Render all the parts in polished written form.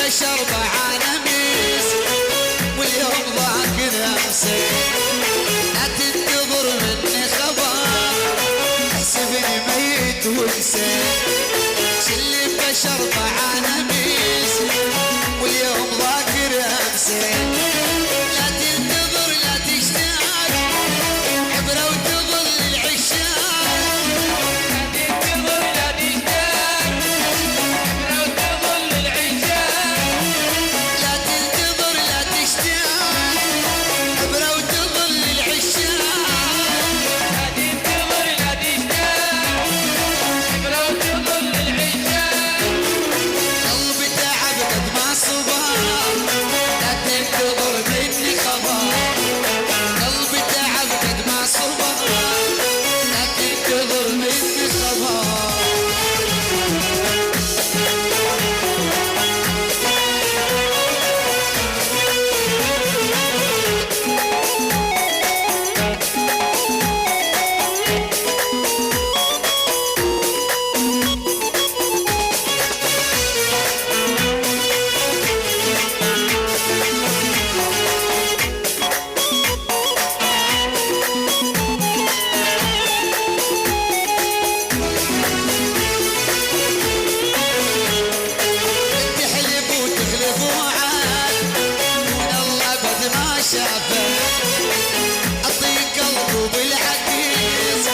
البشر بعانى ميس واليوم ضاق نفسي لا تنتظر مني خبر احسبني ميت وانسى كل البشر بعانى ميس واليوم ضاق نفسي لا تنتظر لا تشتاق عبرة وتظل العشاق لا تنتظر لا تشتاق عبرة وتظل العشاق لا تنتظر لا تشتاق عبرة وتظل العشاق لا تنتظر لا تشتاق عبرة وتظل العشاق قلبي تعب قد ما صبر لا تنتظر مني خبر قلبي تعب قد ما صبر لا تنتظر مني خبر تحلف وتغلب وعاد من الله قد ما شافه اعطيك قلبه بالعكيز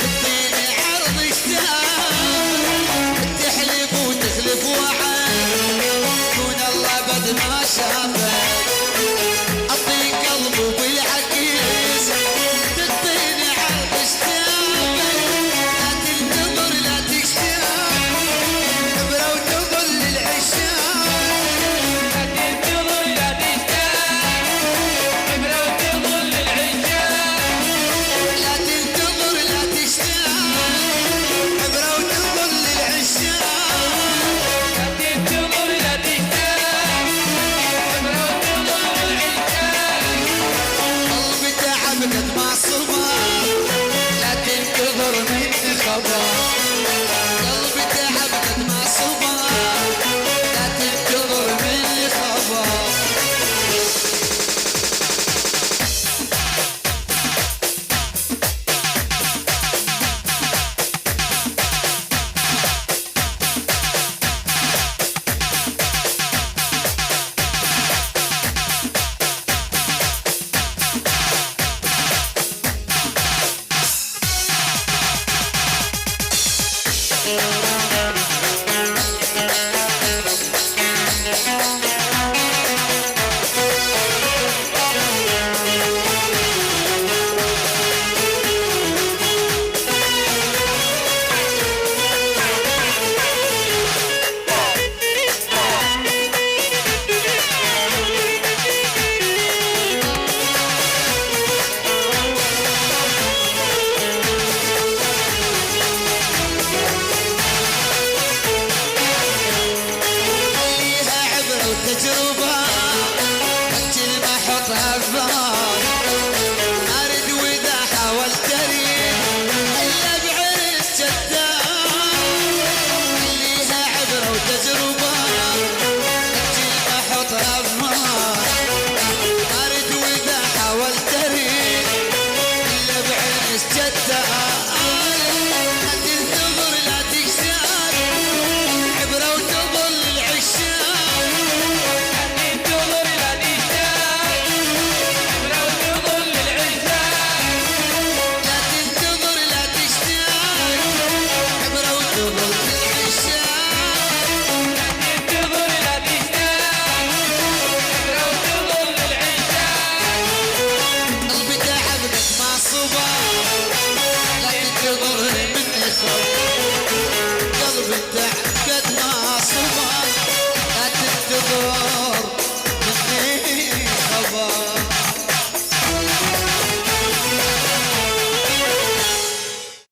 اديني عرض اشتاق تحلف وتغلب وعاد من الله قد ما شافه اعطيك قلبه بالعكيز تديني عرض اشتاق لا تنتظر لا تشتاق عبرة وتظل العشاق لا تنتظر لا تشتاق عبرة وتظل العشاق لا تنتظر لا تشتاق عبرة وتظل العشاق لا تنتظر لا تشتاق عبرة وتظل العشاق قلبي تعب قد ما صبر لا تنتظر مني خبر قلبي تعب قد ما صبر لا تنتظر مني خبر خليها عبرة وتجربة